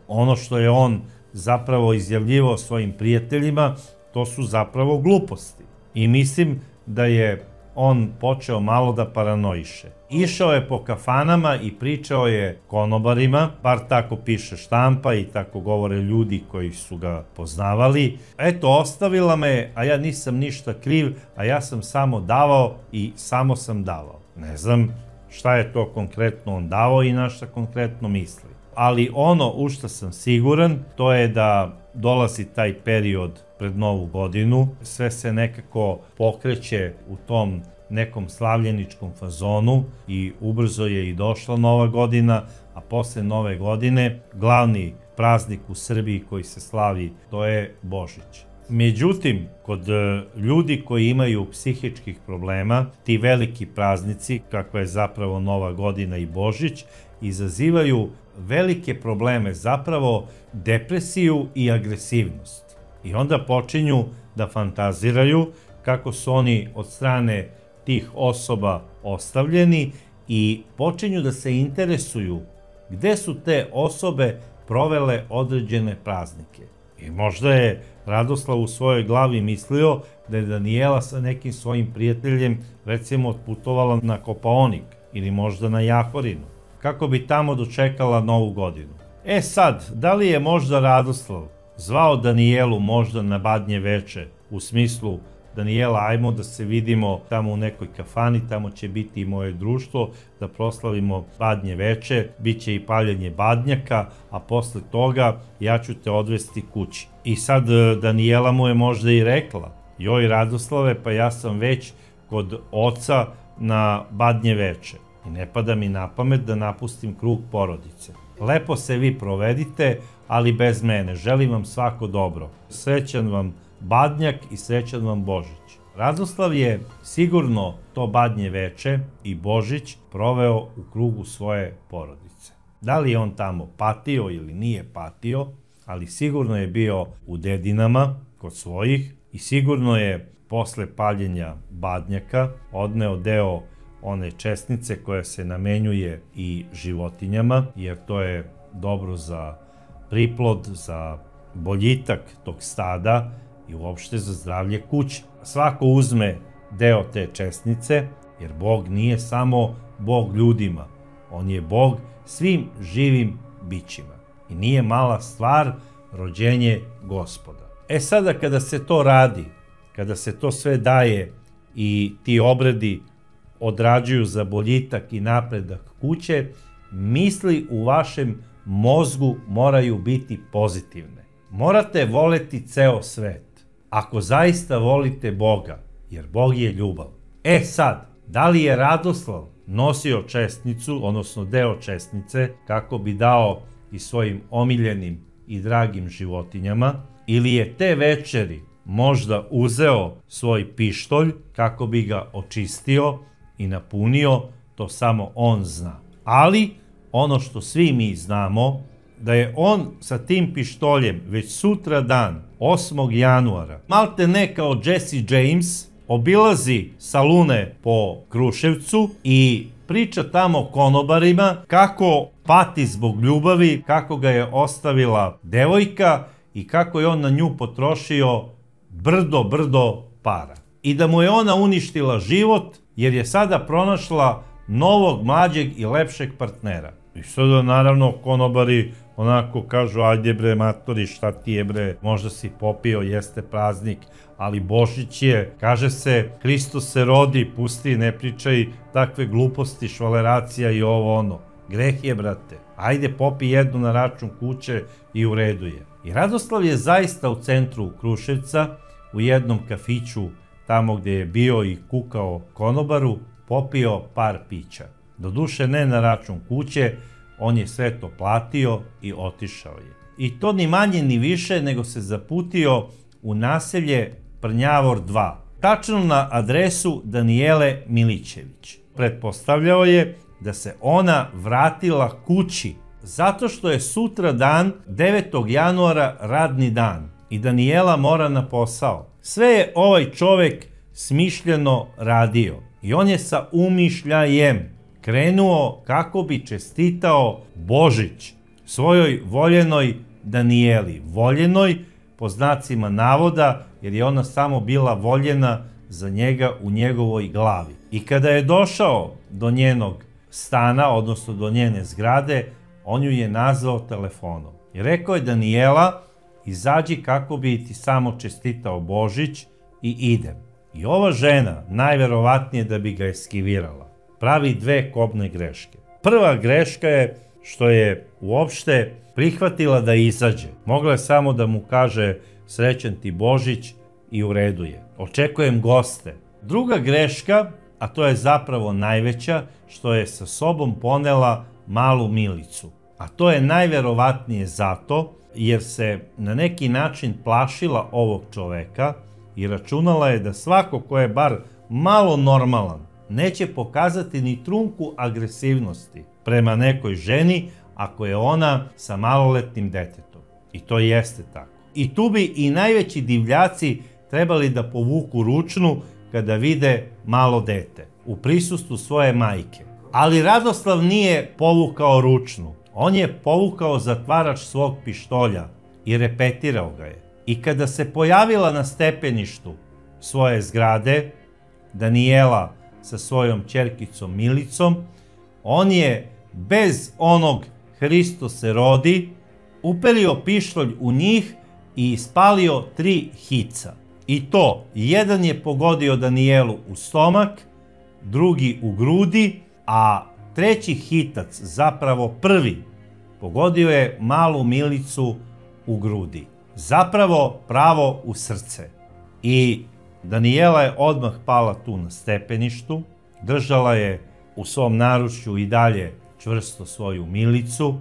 ono što je on zapravo izjavljivao svojim prijateljima, to su zapravo gluposti. I mislim da je on počeo malo da paranoiše. Išao je po kafanama i pričao je konobarima, bar tako piše štampa i tako govore ljudi koji su ga poznavali. Eto, ostavila me, a ja nisam ništa kriv, a ja sam samo davao i samo sam davao. Ne znam šta je to konkretno on davao i na šta konkretno misli. Ali ono u što sam siguran, to je da dolazi taj period pred Novu godinu, sve se nekako pokreće u tom nekom slavljeničkom fazonu i ubrzo je i došla Nova godina, a posle Nove godine glavni praznik u Srbiji koji se slavi, to je Božić. Međutim, kod ljudi koji imaju psihičkih problema, ti veliki praznici, kakva je zapravo Nova godina i Božić, izazivaju velike probleme, zapravo depresiju i agresivnost. I onda počinju da fantaziraju kako su oni od strane tih osoba ostavljeni i počinju da se interesuju gde su te osobe provele određene praznike. I možda je Radoslav u svojoj glavi mislio da je Danijela sa nekim svojim prijateljem recimo otputovala na Kopaonik ili možda na Jahorinu, kako bi tamo dočekala Novu godinu. E sad, da li je možda Radoslav zvao Danijelu možda na badnje veče, u smislu Danijela, ajmo da se vidimo tamo u nekoj kafani, tamo će biti i moje društvo, da proslavimo badnje veče, bit će i paljenje badnjaka, a posle toga ja ću te odvesti kući. I sad Danijela mu je možda i rekla, joj Radoslave, pa ja sam već kod oca na badnje veče i ne pada mi na pamet da napustim krug porodice. Lepo se vi provedite, ali bez mene, želim vam svako dobro. Srećan vam badnjak i srećan vam Božić. Radoslav je sigurno to badnje veče i Božić proveo u krugu svoje porodice. Da li je on tamo patio ili nije patio, ali sigurno je bio u dedinama kod svojih i sigurno je posle paljenja badnjaka odneo deo one česnice koja se namenjuje i životinjama, jer to je dobro za priplod, za boljitak tog stada i uopšte za zdravlje kuće. Svako uzme deo te česnice, jer Bog nije samo Bog ljudima, on je Bog svim živim bićima. I nije mala stvar rođenje Gospoda. Sada kada se to radi, kada se to sve daje i ti obredi odrađuju za boljitak i napredak kuće, misli u vašem mozgu moraju biti pozitivne. Morate voleti ceo svet, ako zaista volite Boga, jer Bog je ljubav. Sad, da li je Radoslav nosio česnicu, odnosno deo česnice, kako bi dao i svojim omiljenim i dragim životinjama, ili je te večeri možda uzeo svoj pištolj kako bi ga očistio i napunio, to samo on zna. Ali ono što svi mi znamo, da je on sa tim pištoljem već sutra dan, 8. januara, malte ne kao Jesse James, obilazi salune po Kruševcu i priča tamo konobarima kako pati zbog ljubavi, kako ga je ostavila devojka i kako je on na nju potrošio brdo para. I da mu je ona uništila život jer je sada pronašla novog, mlađeg i lepšeg partnera. I sada naravno konobari onako kažu, ajde bre matori, šta ti je bre, možda si popio, jeste praznik, ali Božić je, kaže se, Hristos se rodi, pusti, ne pričaj takve gluposti, švaleracija i ovo ono. Greh je, brate. Ajde popi jednu na račun kuće i u redu je. I Radoslav je zaista u centru Kruševca, u jednom kafiću, tamo gdje je bio i kukao konobaru, popio par pića. Doduše ne na račun kuće, on je sve to platio i otišao je. I to ni manje ni više nego se zaputio u naselje Prnjavor 2, tačno na adresu Danijele Milićević. Pretpostavljao je da se ona vratila kući, zato što je sutra dan, 9. januara, radni dan i Danijela mora na posao. Sve je ovaj čovek smišljeno radio i on je sa umišljajem krenuo kako bi čestitao Božić svojoj voljenoj Danijeli. Voljenoj po znacima navoda, jer je ona samo bila voljena za njega u njegovoj glavi. I kada je došao do njenog stana, odnosno do njene zgrade, on ju je nazvao telefonom. I rekao je, Danijela, izađi kako bi ti samo čestitao Božić i idem. I ova žena, najverovatnije da bi ga eskivirala, pravi dve kobne greške. Prva greška je što je uopšte prihvatila da izađe. Mogla je samo da mu kaže srećan ti Božić i u redu je. Očekujem goste. Druga greška, a to je zapravo najveća, što je sa sobom ponela malu Milicu. A to je najverovatnije zato jer se na neki način plašila ovog čoveka i računala je da svako ko je bar malo normalan neće pokazati ni trunku agresivnosti prema nekoj ženi ako je ona sa maloletnim detetom. I to jeste tako. I tu bi i najveći divljaci trebali da povuku ručnu kada vide malo dete u prisustvu svoje majke. Ali Radoslav nije povukao ručnu. On je povukao zatvarač svog pištolja i repetirao ga je. I kada se pojavila na stepeništu svoje zgrade Danijela sa svojom ćerkicom Milicom, on je bez onog Hristos se rodi uperio pištolj u njih i ispalio 3 hica. I to, jedan je pogodio Danijelu u stomak, drugi u grudi, a treći hitac, zapravo prvi, pogodio je malu Milicu u grudi. Zapravo pravo u srce. I Danijela je odmah pala tu na stepeništu, držala je u svom naručju i dalje čvrsto svoju Milicu,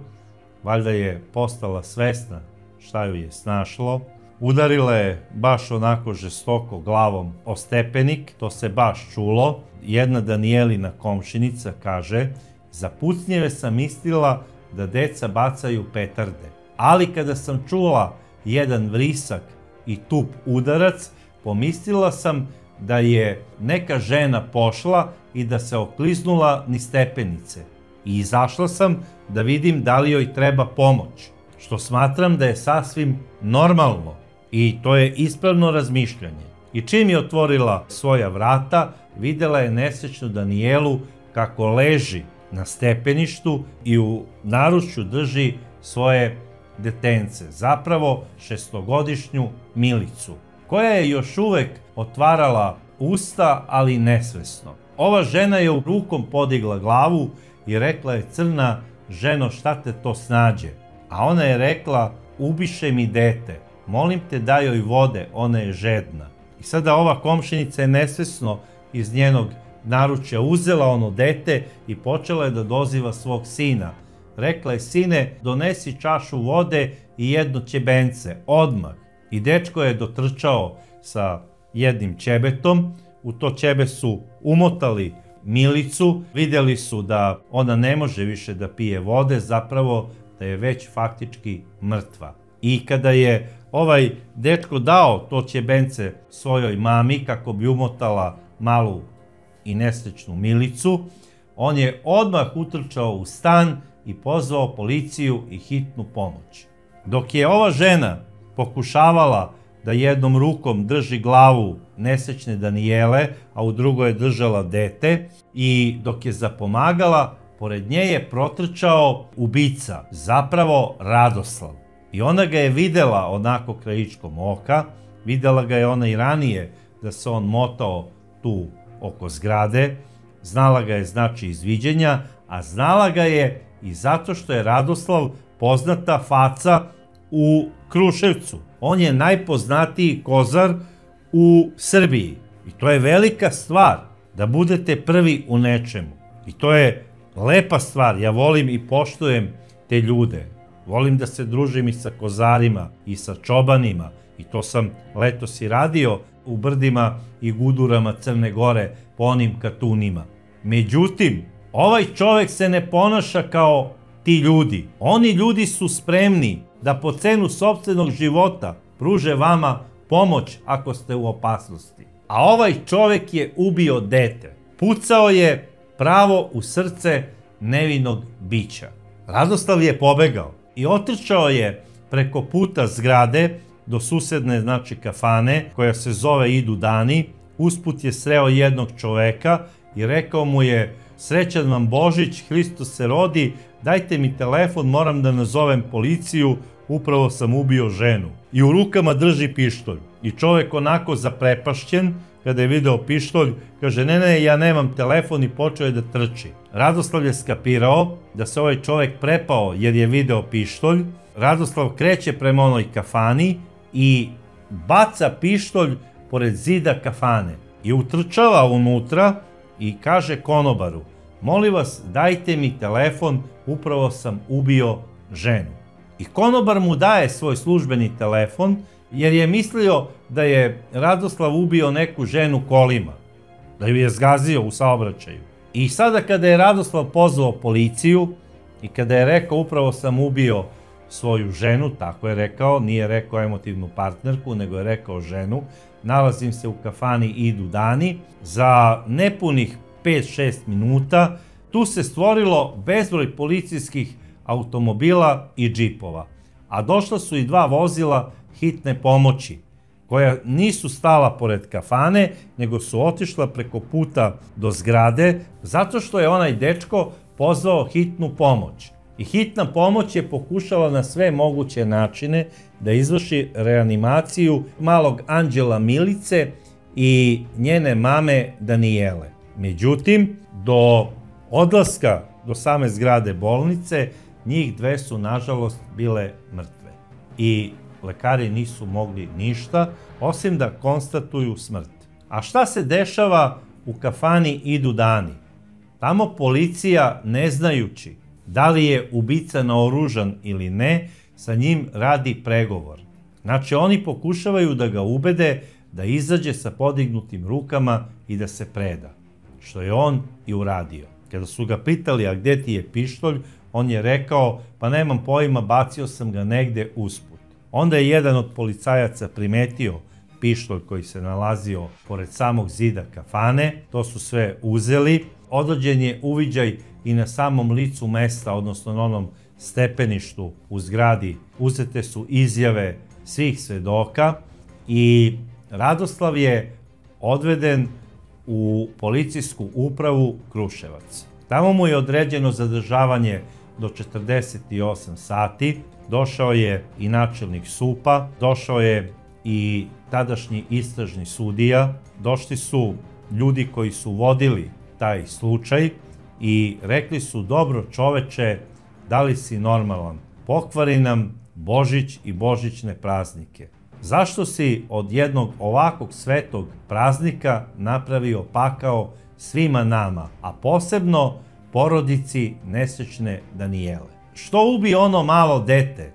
valjda je postala svesna šta ju je snašlo. Udarila je baš onako žestoko glavom o stepenik, to se baš čulo. Jedna Danijelina komšinica kaže: za pucnjeve sam mislila da deca bacaju petarde, ali kada sam čula jedan vrisak i tup udarac, pomislila sam da je neka žena pošla i da se okliznula niz stepenice. I izašla sam da vidim da li joj treba pomoć, što smatram da je sasvim normalno i to je ispravno razmišljanje. I čim je otvorila svoja vrata, videla je nesrećnu Danijelu kako leži na stepeništu i u naručju drži svoje detence, zapravo 6-godišnju Milicu, koja je još uvek otvarala usta, ali nesvesno. Ova žena je rukom podigla glavu i rekla je: crna ženo, šta te to snađe? A ona je rekla: ubiše mi dete, molim te daj joj vode, ona je žedna. I sada ova komšinica je nesvesno iz njenog naručja uzela ono dete i počela je da doziva svog sina. Rekla je: sine, donesi čašu vode i jedno ćebence, odmah. I dečko je dotrčao sa jednim ćebetom, u to ćebe su umotali Milicu, vidjeli su da ona ne može više da pije vode, zapravo da je već faktički mrtva. I kada je ovaj dečko dao to ćebence svojoj mami kako bi umotala malu i nesrećnu Milicu, on je odmah utrčao u stan i pozvao policiju i hitnu pomoć. Dok je ova žena pokušavala da jednom rukom drži glavu nesrećne Danijele, a u drugoj je držala dete, i dok je zapomagala, pored nje je protrčao ubica, zapravo Radoslav. I ona ga je videla onako krajičkom oka, videla ga je ona i ranije da se on motao tu oko zgrade, znala ga je znači iz viđenja, a znala ga je i zato što je Radoslav poznata faca u Kruševcu. On je najpoznatiji kozar u Srbiji i to je velika stvar da budete prvi u nečemu. I to je lepa stvar, ja volim i poštujem te ljude. Volim da se družim i sa kozarima i sa čobanima i to sam letos i radio u brdima i gudurama Crne Gore po onim katunima. Međutim, ovaj čovek se ne ponaša kao ti ljudi. Oni ljudi su spremni da po cenu sopstvenog života pruže vama pomoć ako ste u opasnosti. A ovaj čovek je ubio dete. Pucao je pravo u srce nevinog bića. Radoslav je pobegao i otrčao je preko puta zgrade do susedne, znači, kafane koja se zove Idu dani. Usput je sreo jednog čoveka i rekao mu je: srećan vam Božić, Hristos se rodi, dajte mi telefon, moram da nazovem policiju, upravo sam ubio ženu. I u rukama drži pištolj. I čovek onako zaprepašćen, kada je video pištolj, kaže: ne, ja nemam telefon, i počeo je da trči. Radoslav je skapirao da se ovaj čovek prepao jer je video pištolj. Radoslav kreće prema onoj kafani i baca pištolj pored zida kafane. I utrčava unutra i kaže konobaru: molim vas, dajte mi telefon, upravo sam ubio ženu. I konobar mu daje svoj službeni telefon jer je mislio da je Radoslav ubio neku ženu kolima, da ju je zgazio u saobraćaju. I sada kada je Radoslav pozvao policiju i kada je rekao: upravo sam ubio svoju ženu, tako je rekao, nije rekao emotivnu partnerku, nego je rekao ženu, nalazim se u kafani Idu dani, za nepunih 5-6 minuta tu se stvorilo bezbroj policijskih automobila i džipova, a došla su i 2 vozila hitne pomoći, koja nisu stala pored kafane, nego su otišla preko puta do zgrade, zato što je onaj dečko pozvao hitnu pomoć. I hitna pomoć je pokušala na sve moguće načine da izvrši reanimaciju malog Anđela Milice i njene mame Danijele. Međutim, do odlaska do same zgrade bolnice, njih dve su nažalost bile mrtve. I lekari nisu mogli ništa, osim da konstatuju smrt. A šta se dešava u kafani Idu dani? Tamo policija, ne znajući da li je ubica naoružan ili ne, sa njim radi pregovor. Znači, oni pokušavaju da ga ubede da izađe sa podignutim rukama i da se preda, što je on i uradio. Kada su ga pitali, a gde ti je pištolj, on je rekao, pa nemam pojma, bacio sam ga negde usput. Onda je jedan od policajaca primetio pištolj koji se nalazio pored samog zida kafane, to su sve uzeli. Odvođen je uviđaj i na samom licu mesta, odnosno na onom stepeništu u zgradi. Uzete su izjave svih svedoka i Radoslav je odveden u policijsku upravu Kruševac. Tamo mu je određeno zadržavanje do 48 sati. Došao je i načelnik SUP-a, došao je i tadašnji istražni sudija, došli su ljudi koji su vodili taj slučaj i rekli su, dobro čoveče, da li si normalan? Pokvari nam Božić i božićne praznike. Zašto si od jednog ovakvog svetog praznika napravio pakao svima nama, a posebno porodici nesrećne Danijele? Što ubi ono malo dete?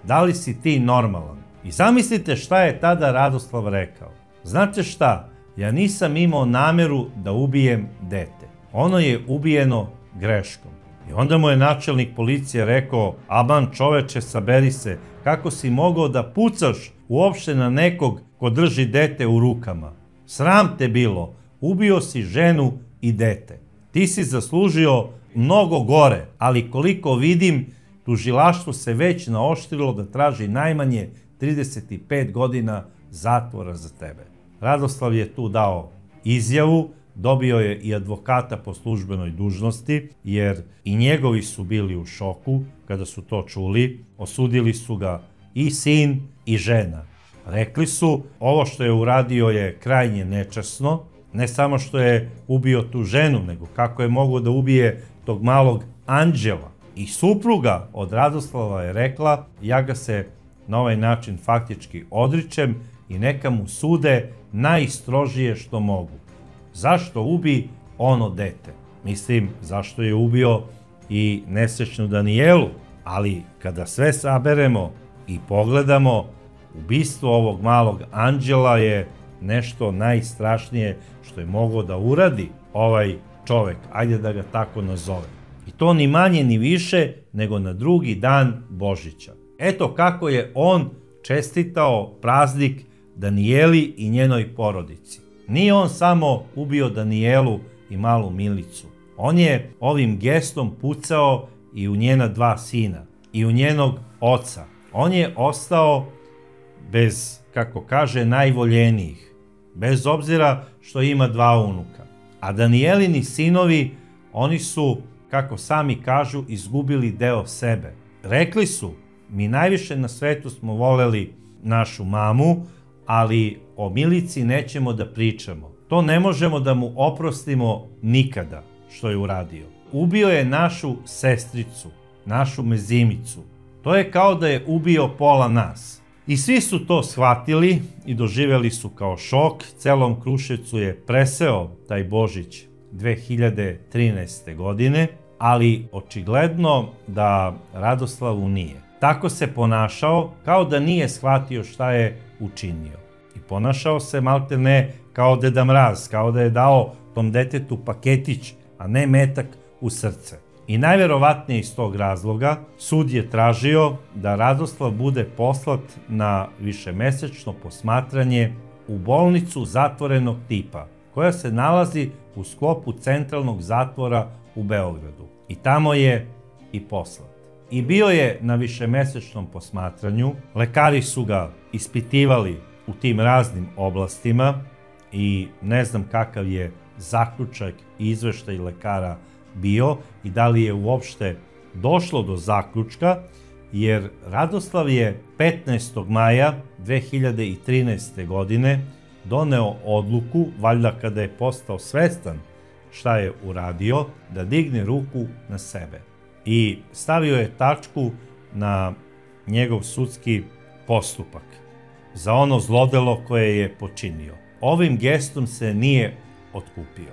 Da li si ti normalan? I zamislite šta je tada Radoslav rekao. Znate šta? Ja nisam imao nameru da ubijem dete. Ono je ubijeno greškom. I onda mu je načelnik policije rekao, aman čoveče, saberi se, kako si mogao da pucaš uopšte na nekog ko drži dete u rukama? Sram te bilo, ubio si ženu i dete. Ti si zaslužio mnogo gore, ali koliko vidim, tužilaštvo se već naoštrilo da traži najmanje 35 godina zatvora za tebe. Radoslav je tu dao izjavu, dobio je i advokata po službenoj dužnosti, jer i njegovi su bili u šoku kada su to čuli. Osudili su ga i sin i žena. Rekli su, ovo što je uradio je krajnje nečasno, ne samo što je ubio tu ženu, nego kako je mogao da ubije tog malog Anđela. I supruga od Radoslava je rekla, ja ga se na ovaj način faktički odričem i neka mu sude najstrožije što mogu. Zašto ubi ono dete? Mislim, zašto je ubio i nesrećnu Danijelu? Ali kada sve saberemo i pogledamo, ubistvo ovog malog Anđela je nešto najstrašnije što je mogao da uradi ovaj čovek, ajde da ga tako nazove. I to ni manje ni više nego na drugi dan Božića. Eto kako je on čestitao praznik Danijeli i njenoj porodici. Nije on samo ubio Danijelu i malu Milicu. On je ovim gestom pucao i u njena dva sina i u njenog oca. On je ostao bez, kako kaže, najvoljenijih, bez obzira što ima dva unuka. A Danijelini sinovi, oni su, kako sami kažu, izgubili deo sebe. Rekli su, mi najviše na svetu smo voleli našu mamu, ali o Milici nećemo da pričamo. To ne možemo da mu oprostimo nikada što je uradio. Ubio je našu sestricu, našu mezimicu. To je kao da je ubio pola nas. I svi su to shvatili i doživjeli su kao šok. Celom Kruševcu je preseo taj Božić 2013. godine, ali očigledno da Radoslavu nije. Tako se ponašao kao da nije shvatio šta je učinio. I ponašao se maltene kao Deda Mraz, kao da je dao tom detetu paketić, a ne metak u srce. I najverovatnije iz tog razloga sud je tražio da Radoslav bude poslat na višemesečno posmatranje u bolnicu zatvorenog tipa, koja se nalazi u sklopu centralnog zatvora u Beogradu. I tamo je i poslat. I bio je na višemesečnom posmatranju, lekari su ga ispitivali u tim raznim oblastima i ne znam kakav je zaključak i izveštaj lekara bio i da li je uopšte došlo do zaključka, jer Radoslav je 15. maja 2013. godine doneo odluku, valjda kada je postao svestan šta je uradio, da digne ruku na sebe. I stavio je tačku na njegov sudski postupak za ono zlodelo koje je počinio. Ovim gestom se nije otkupio.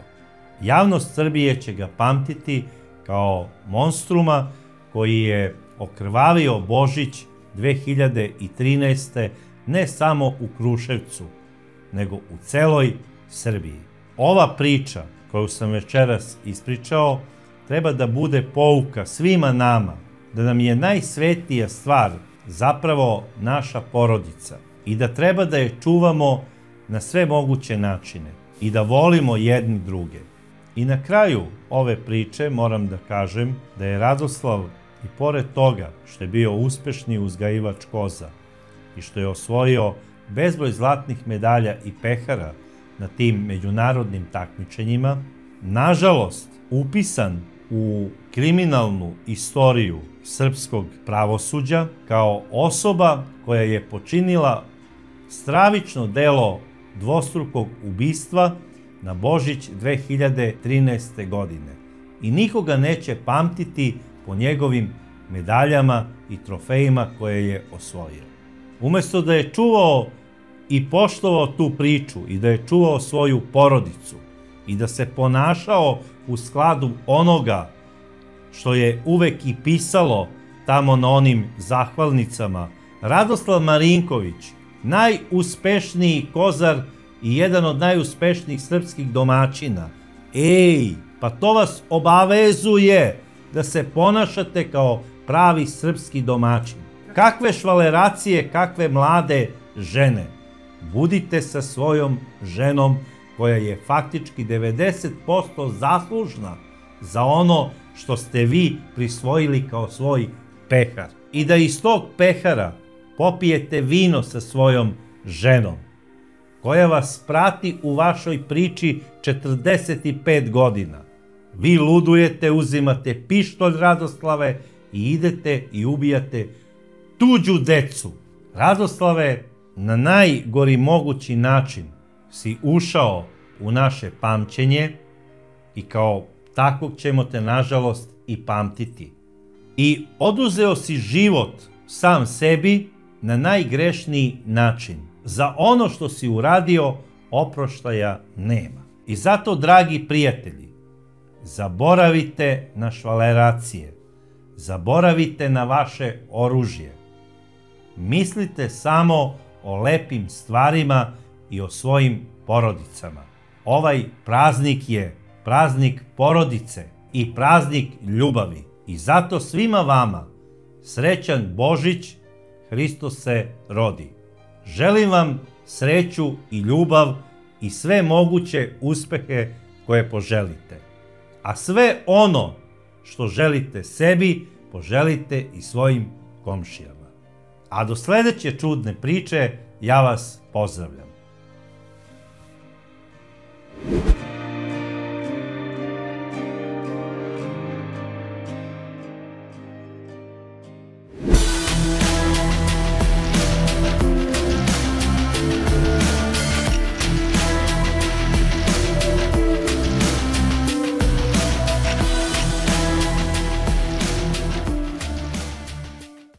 Javnost Srbije će ga pamtiti kao monstruma koji je okrvavio Božić 2013. ne samo u Kruševcu, nego u celoj Srbiji. Ova priča koju sam večeras ispričao treba da bude pouka svima nama, da nam je najsvetija stvar zapravo naša porodica i da treba da je čuvamo na sve moguće načine i da volimo jedni druge. I na kraju ove priče moram da kažem da je Radoslav, i pored toga što je bio uspešni uzgajivač koza i što je osvojio bezbroj zlatnih medalja i pehara na tim međunarodnim takmičenjima, nažalost upisan u kriminalnu istoriju srpskog pravosuđa kao osoba koja je počinila stravično delo dvostrukog ubistva na Božić 2013. godine. I nikoga neće pamtiti po njegovim medaljama i trofejima koje je osvojio. Umesto da je čuvao i poštovao tu priču i da je čuvao svoju porodicu i da se ponašao u skladu onoga što je uvek i pisalo tamo na onim zahvalnicama, Radoslav Marinković, najuspešniji kozar i jedan od najuspešnijih srpskih domaćina, pa to vas obavezuje da se ponašate kao pravi srpski domaćin. Kakve švaleracije, kakve mlade žene. Budite sa svojom ženom koja je faktički 90% zaslužna za ono što ste vi prisvojili kao svoj pehar. I da iz tog pehara popijete vino sa svojom ženom, koja vas prati u vašoj priči 45 godina. Vi ludujete, uzimate pištolj, Radoslave, i idete i ubijate tuđu decu. Radoslave, na najgori mogući način si ušao u naše pamćenje i kao takvog ćemo te, nažalost, i pamtiti. I oduzeo si život sam sebi na najgrešniji način. Za ono što si uradio oproštaja nema. I zato, dragi prijatelji, zaboravite na švaleracije, zaboravite na vaše oružje. Mislite samo o lepim stvarima i o svojim porodicama. Ovaj praznik je praznik porodice i praznik ljubavi. I zato svima vama srećan Božić, Hristos se rodi. Želim vam sreću i ljubav i sve moguće uspehe koje poželite. A sve ono što želite sebi, poželite i svojim komšijama. A do sledeće čudne priče ja vas pozdravljam.